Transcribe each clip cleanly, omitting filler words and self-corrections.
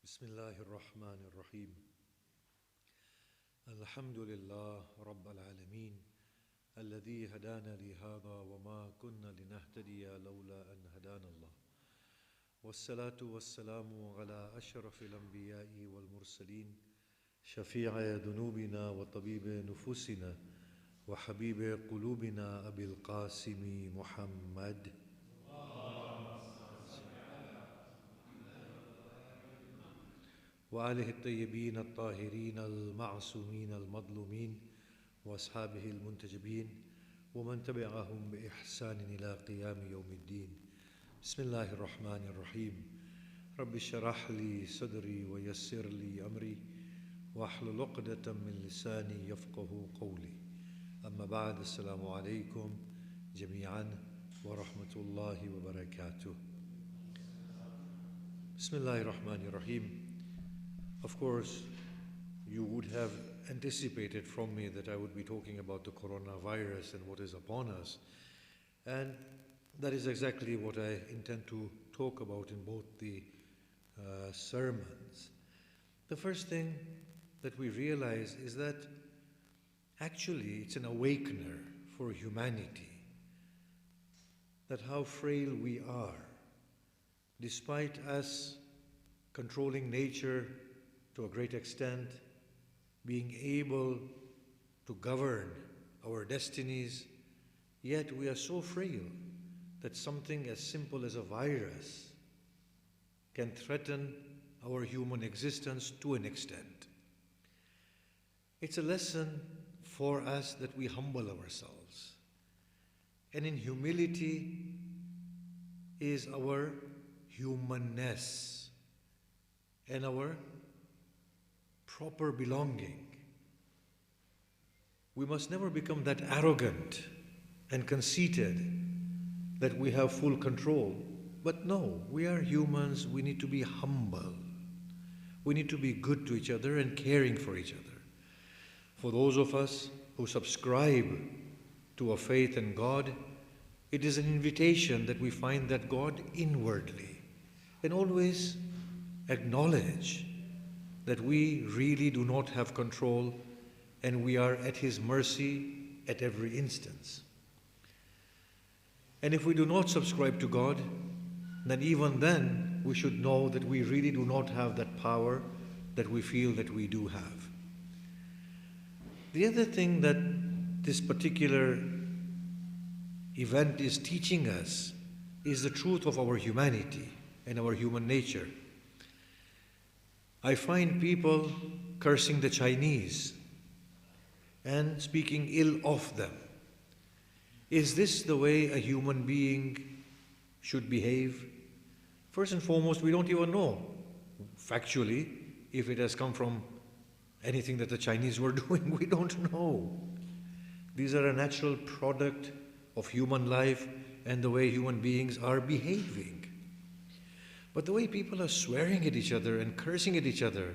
بسم الله الرحمن الرحيم الحمد لله رب العالمين الذي هدانا لهذا وما كنا لنهتدي لولا أن هدانا الله والصلاة والسلام على أشرف الأنبياء والمرسلين شفيع ذنوبنا وطبيب نفوسنا وحبيب قلوبنا أبي القاسم محمد وآله الطيبين الطاهرين المعصومين المظلومين وأصحابه المنتجبين ومن تبعهم بإحسان إلى قيام يوم الدين. بسم الله الرحمن الرحيم. رب اشرح لي صدري ويسر لي أمري واحلل عقدة من لساني يفقه قولي. أما بعد، السلام عليكم جميعا ورحمة الله وبركاته. بسم الله الرحمن الرحيم. Of course, you would have anticipated from me that I would be talking about the coronavirus and what is upon us. And that is exactly what I intend to talk about in both the sermons. The first thing that we realize is that actually it's an awakener for humanity, that how frail we are, despite us controlling nature to a great extent, being able to govern our destinies, yet we are so frail that something as simple as a virus can threaten our human existence to an extent. It's a lesson for us that we humble ourselves. And in humility is our humanness and our proper belonging. We must never become that arrogant and conceited that we have full control. But no, we are humans, we need to be humble. We need to be good to each other and caring for each other. For those of us who subscribe to a faith in God, it is an invitation that we find that God inwardly, and always acknowledge that we really do not have control and we are at His mercy at every instance. And if we do not subscribe to God, then even then we should know that we really do not have that power that we feel that we do have. The other thing that this particular event is teaching us is the truth of our humanity and our human nature. I find people cursing the Chinese and speaking ill of them. Is this the way a human being should behave? First and foremost, we don't even know factually if it has come from anything that the Chinese were doing. We don't know. These are a natural product of human life and the way human beings are behaving. But the way people are swearing at each other and cursing at each other,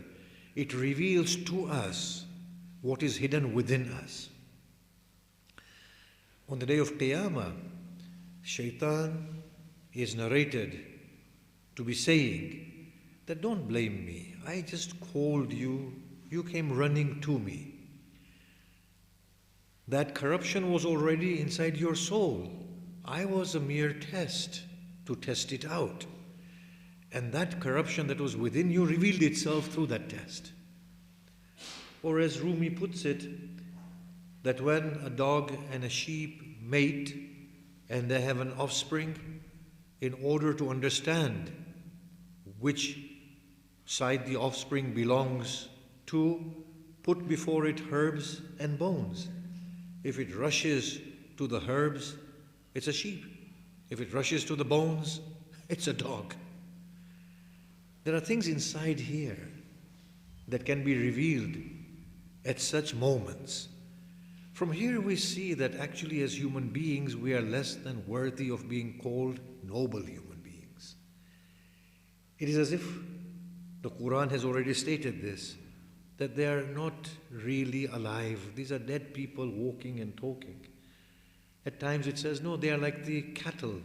it reveals to us what is hidden within us. On the day of Qiyamah, Shaitan is narrated to be saying that don't blame me. I just called you, you came running to me. That corruption was already inside your soul. I was a mere test to test it out. And that corruption that was within you revealed itself through that test. Or as Rumi puts it, that when a dog and a sheep mate and they have an offspring, in order to understand which side the offspring belongs to, put before it herbs and bones. If it rushes to the herbs, it's a sheep. If it rushes to the bones, it's a dog. There are things inside here that can be revealed at such moments. From here we see that actually as human beings we are less than worthy of being called noble human beings. It is as if the Quran has already stated this, that they are not really alive. These are dead people walking and talking. At times it says, no, they are like the cattle,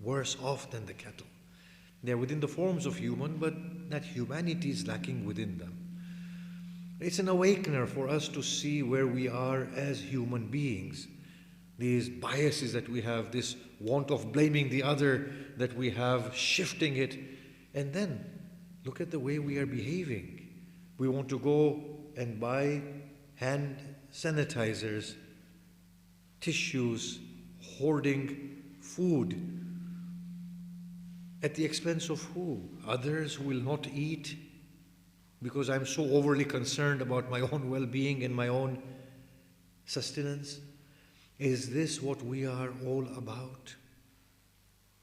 worse off than the cattle. They are within the forms of human, but that humanity is lacking within them. It's an awakener for us to see where we are as human beings. These biases that we have, this want of blaming the other that we have, shifting it. And then look at the way we are behaving. We want to go and buy hand sanitizers, tissues, hoarding food. At the expense of who? Others who will not eat because I'm so overly concerned about my own well-being and my own sustenance. Is this what we are all about?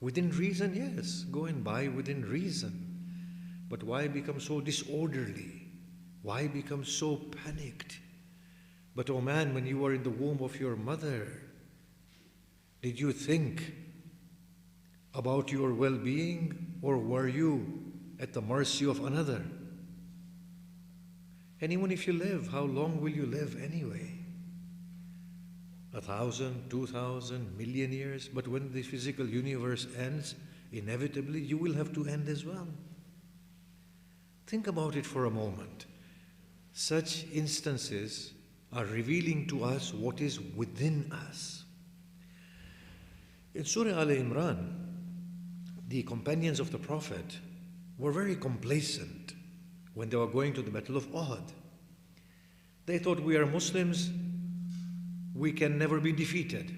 Within reason, yes, go and buy within reason. But why become so disorderly? Why become so panicked? But oh man, when you were in the womb of your mother, did you think about your well-being, or were you at the mercy of another? And even if you live, how long will you live anyway? 1,000, 2,000, million years? But when the physical universe ends, inevitably you will have to end as well. Think about it for a moment. Such instances are revealing to us what is within us. In Surah Al-Imran, the companions of the Prophet were very complacent when they were going to the Battle of Uhud. They thought, we are Muslims, we can never be defeated.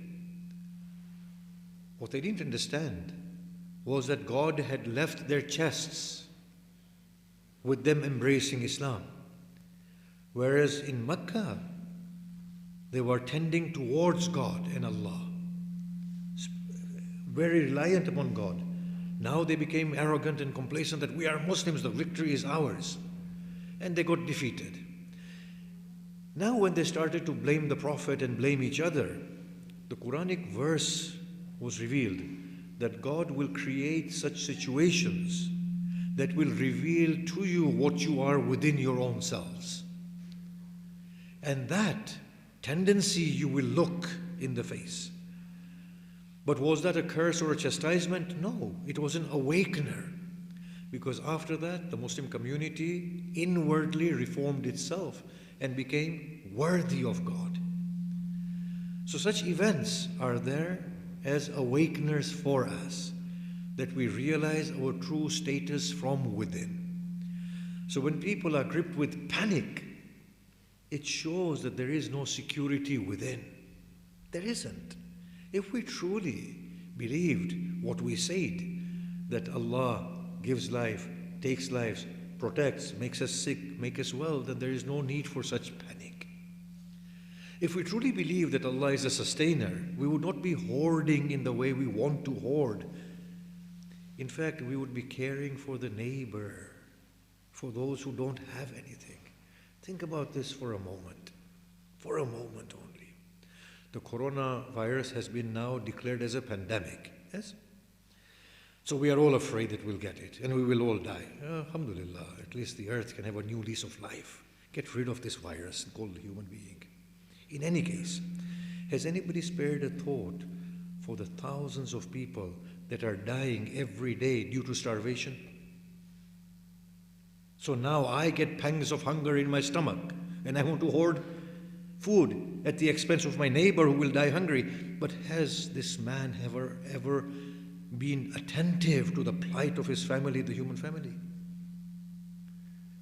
What they didn't understand was that God had left their chests with them embracing Islam. Whereas in Mecca, they were tending towards God and Allah, very reliant upon God. Now they became arrogant and complacent that we are Muslims, the victory is ours. And they got defeated. Now when they started to blame the Prophet and blame each other, the Quranic verse was revealed that God will create such situations that will reveal to you what you are within your own selves. And that tendency you will look in the face. But was that a curse or a chastisement? No, it was an awakener. Because after that, the Muslim community inwardly reformed itself and became worthy of God. So such events are there as awakeners for us, that we realize our true status from within. So when people are gripped with panic, it shows that there is no security within. There isn't. If we truly believed what we said, that Allah gives life, takes lives, protects, makes us sick, makes us well, then there is no need for such panic. If we truly believe that Allah is a sustainer, we would not be hoarding in the way we want to hoard. In fact, we would be caring for the neighbor, for those who don't have anything. Think about this for a moment only. The coronavirus has been now declared as a pandemic, yes? So we are all afraid that we'll get it and we will all die. Alhamdulillah, at least the earth can have a new lease of life. Get rid of this virus called human being. In any case, has anybody spared a thought for the thousands of people that are dying every day due to starvation? So now I get pangs of hunger in my stomach and I want to hoard food at the expense of my neighbor who will die hungry. But has this man ever been attentive to the plight of his family, the human family?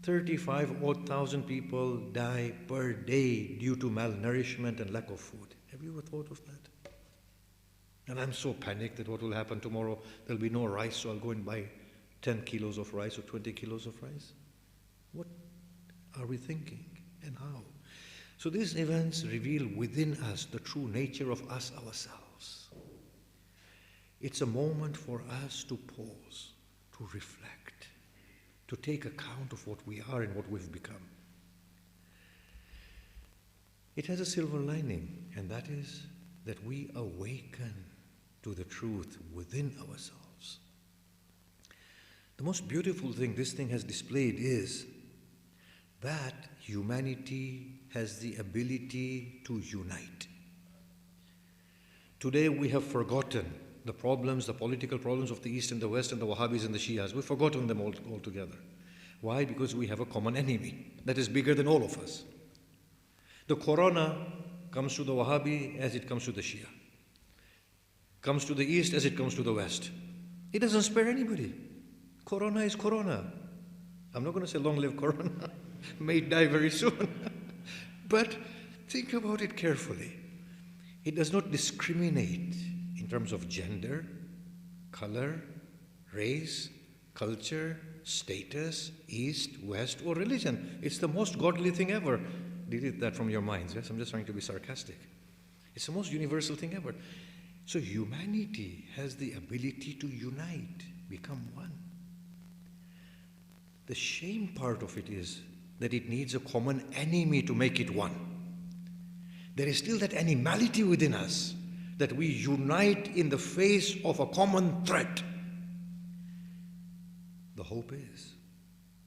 35,000 people die per day due to malnourishment and lack of food. Have you ever thought of that? And I'm so panicked that what will happen tomorrow, there'll be no rice, so I'll go and buy 10 kilos of rice or 20 kilos of rice. What are we thinking and how? So these events reveal within us the true nature of us ourselves. It's a moment for us to pause, to reflect, to take account of what we are and what we've become. It has a silver lining, and that is that we awaken to the truth within ourselves. The most beautiful thing this thing has displayed is that humanity has the ability to unite. Today we have forgotten the problems, the political problems of the East and the West and the Wahhabis and the Shias. We've forgotten them all together. Why? Because we have a common enemy that is bigger than all of us. The corona comes to the Wahhabi as it comes to the Shia. Comes to the East as it comes to the West. It doesn't spare anybody. Corona is corona. I'm not going to say long live corona. May die very soon. But think about it carefully. It does not discriminate in terms of gender, color, race, culture, status, East, West, or religion. It's the most godly thing ever. Delete that from your minds, yes? I'm just trying to be sarcastic. It's the most universal thing ever. So humanity has the ability to unite, become one. The shame part of it is that it needs a common enemy to make it one. There is still that animality within us that we unite in the face of a common threat. The hope is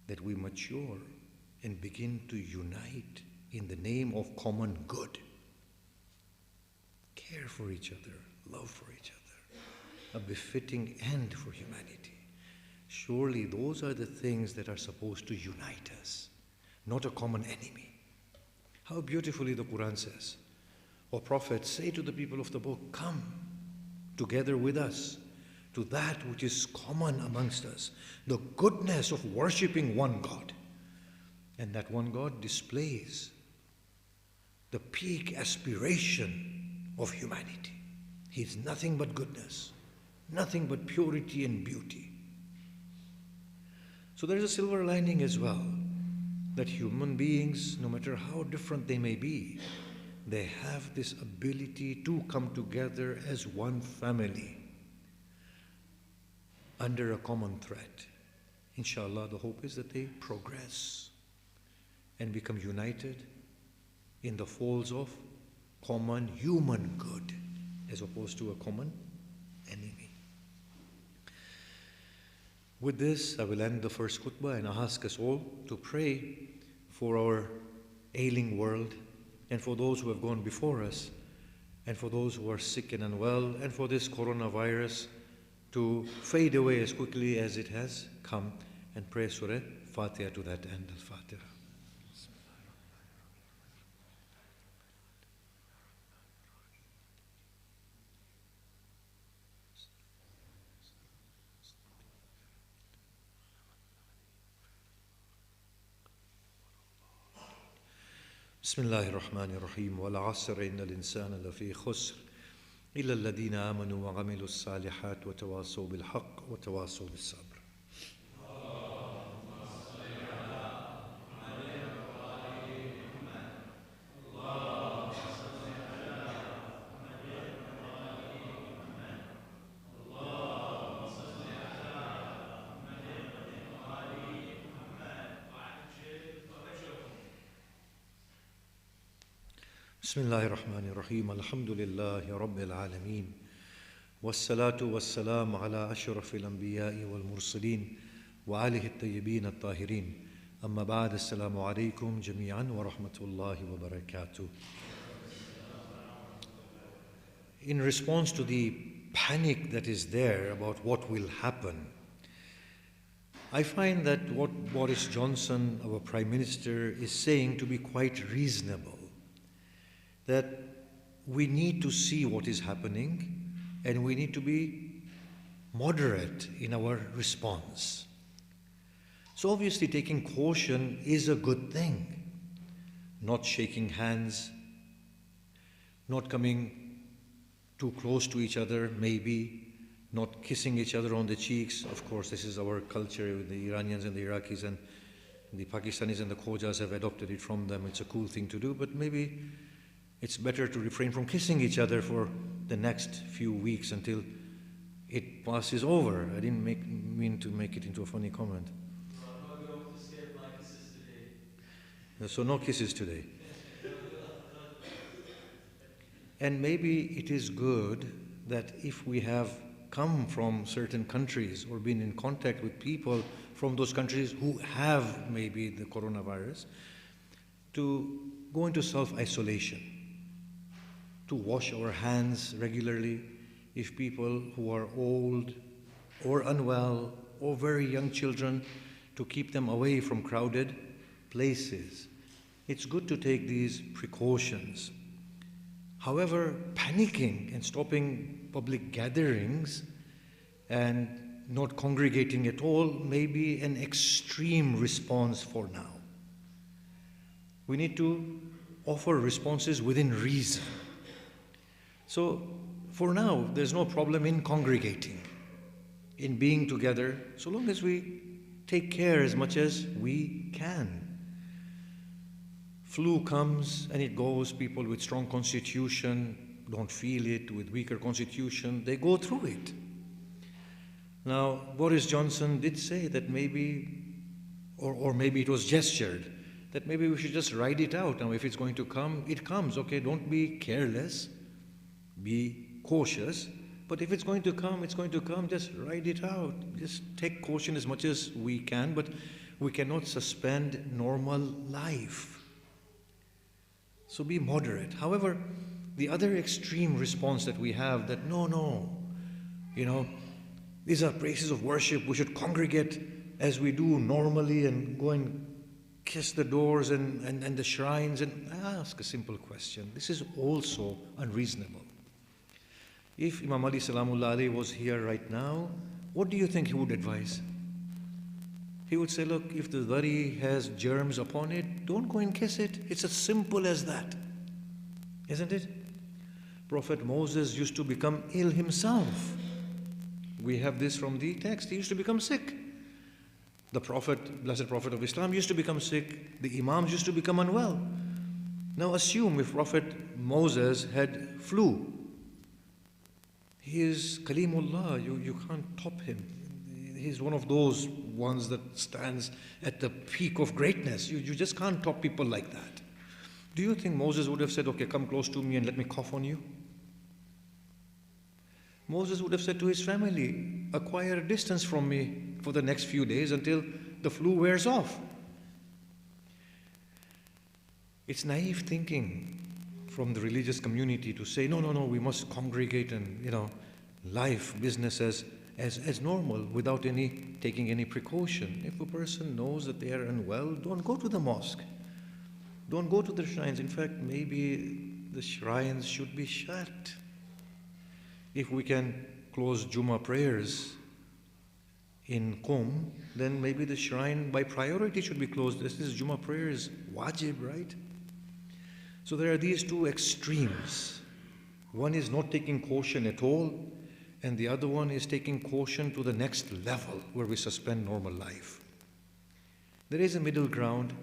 that we mature and begin to unite in the name of common good. Care for each other, love for each other, a befitting end for humanity. Surely those are the things that are supposed to unite us, not a common enemy. How beautifully the Quran says, O Prophet, say to the people of the book, come together with us to that which is common amongst us, the goodness of worshipping one God. And that one God displays the peak aspiration of humanity. He is nothing but goodness, nothing but purity and beauty. So there is a silver lining as well, that human beings, no matter how different they may be, they have this ability to come together as one family under a common threat. Inshallah, the hope is that they progress and become united in the folds of common human good as opposed to a common enemy. With this, I will end the first khutbah and ask us all to pray for our ailing world and for those who have gone before us and for those who are sick and unwell and for this coronavirus to fade away as quickly as it has come, and pray Surah Fatiha to that end. Al-Fatiha. بسم الله الرحمن الرحيم والعصر إن الإنسان لفي خسر إلا الذين آمنوا وعملوا الصالحات وتواصوا بالحق وتواصوا بالصبر. بسم الله الرحمن الرحيم الحمد لله رب العالمين والصلاة والسلام على أشرف الأنبياء والمرسلين وآله الطيبين الطاهرين أما بعد السلام عليكم جميعا ورحمة الله وبركاته. In response to the panic that is there about what will happen, I find that what Boris Johnson, our Prime Minister, is saying to be quite reasonable. That we need to see what is happening and we need to be moderate in our response. So obviously taking caution is a good thing. Not shaking hands, not coming too close to each other, maybe, not kissing each other on the cheeks. Of course, this is our culture with the Iranians and the Iraqis, and the Pakistanis and the Khojas have adopted it from them. It's a cool thing to do, but maybe it's better to refrain from kissing each other for the next few weeks until it passes over. I didn't mean to make it into a funny comment. So no kisses today. And maybe it is good that if we have come from certain countries or been in contact with people from those countries who have maybe the coronavirus, to go into self-isolation, to wash our hands regularly, if people who are old or unwell or very young children, to keep them away from crowded places. It's good to take these precautions. However, panicking and stopping public gatherings and not congregating at all may be an extreme response for now. We need to offer responses within reason. So, for now, there's no problem in congregating, in being together, so long as we take care as much as we can. Flu comes and it goes. People with strong constitution don't feel it. With weaker constitution, they go through it. Now, Boris Johnson did say that maybe, or maybe it was gestured, that maybe we should just ride it out. Now, if it's going to come, it comes. Okay, don't be careless, be cautious. But if it's going to come, it's going to come. Just ride it out. Just take caution as much as we can, but we cannot suspend normal life. So be moderate. However, the other extreme response that we have, that no, these are places of worship, we should congregate as we do normally and go and kiss the doors and the shrines, and ask a simple question. This is also unreasonable. If Imam Ali Salamullah alayhi was here right now, what do you think he would advise? He would say, look, if the dhari has germs upon it, don't go and kiss it. It's as simple as that. Isn't it? Prophet Moses used to become ill himself. We have this from the text. He used to become sick. The Prophet, blessed Prophet of Islam, used to become sick. The Imams used to become unwell. Now assume if Prophet Moses had flu. He is Kalimullah, you can't top him. He's one of those ones that stands at the peak of greatness. You just can't top people like that. Do you think Moses would have said, okay, come close to me and let me cough on you? Moses would have said to his family, acquire a distance from me for the next few days until the flu wears off. It's naive thinking from the religious community to say, no, we must congregate and, life, business as normal without taking any precaution. If a person knows that they are unwell, don't go to the mosque. Don't go to the shrines. In fact, maybe the shrines should be shut. If we can close Juma prayers in Qum, then maybe the shrine by priority should be closed. This is Juma prayers, wajib, right? So there are these two extremes. One is not taking caution at all, and the other one is taking caution to the next level where we suspend normal life. There is a middle ground,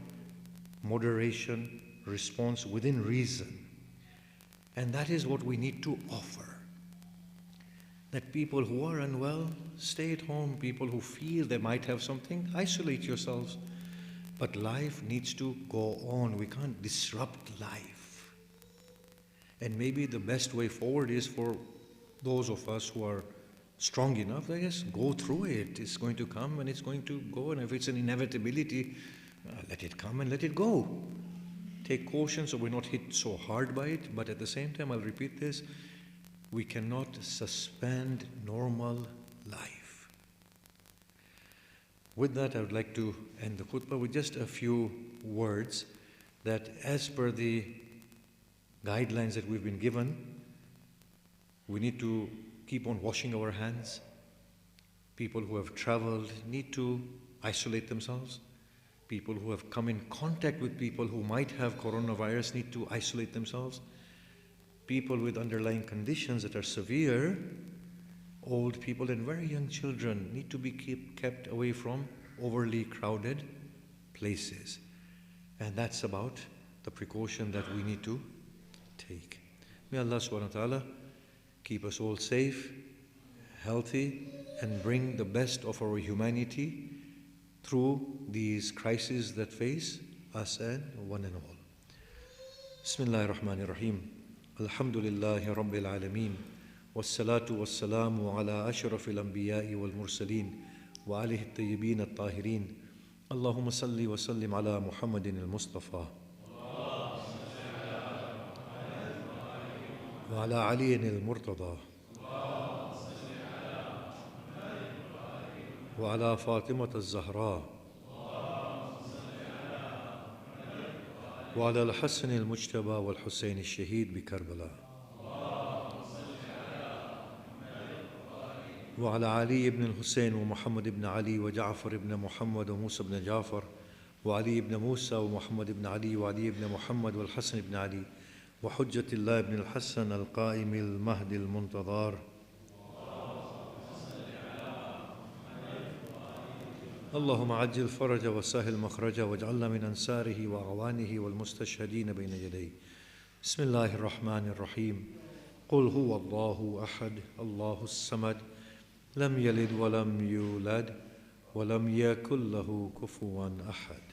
moderation, response within reason. And that is what we need to offer. That people who are unwell, stay at home. People who feel they might have something, isolate yourselves. But life needs to go on. We can't disrupt life. And maybe the best way forward is for those of us who are strong enough, I guess, go through it. It's going to come and it's going to go. And if it's an inevitability, let it come and let it go. Take caution so we're not hit so hard by it. But at the same time, I'll repeat this, we cannot suspend normal life. With that, I would like to end the khutbah with just a few words that as per the guidelines that we've been given, we need to keep on washing our hands. People who have traveled need to isolate themselves. People who have come in contact with people who might have coronavirus need to isolate themselves. People with underlying conditions that are severe, old people and very young children need to be kept away from overly crowded places. And that's about the precaution that we need to take. May Allah subhanahu wa ta'ala keep us all safe, healthy, and bring the best of our humanity through these crises that face us and one and all. Bismillahir Rahmanir Rahim. Alhamdulillahi Rabbil Alameen. Wassalatu wassalamu ala ashrafil anbiya'i wal mursaleen wa alihi at-tayyibin at-tahirin. Allahumma salli wa sallim ala Muhammadin al-Mustafa wa ala aliyin al-Murtada وعلى فاطمة الزهراء وعلى الحسن المجتبى والحسين الشهيد بكربلاء وعلى علي بن الحسين ومحمد بن علي وجعفر بن محمد وموسى بن جعفر وعلي بن موسى ومحمد بن علي وعلي بن محمد والحسن بن علي وحجة الله بن الحسن القائم المهدي المنتظر. اللهم عجل فرج وسهل مخرجه واجعلنا من أنصاره وأعوانه والمستشهدين بين يديه. بسم الله الرحمن الرحيم. قل هو الله أحد الله الصمد لم يلد ولم يولد ولم يكن له كفوا أحد.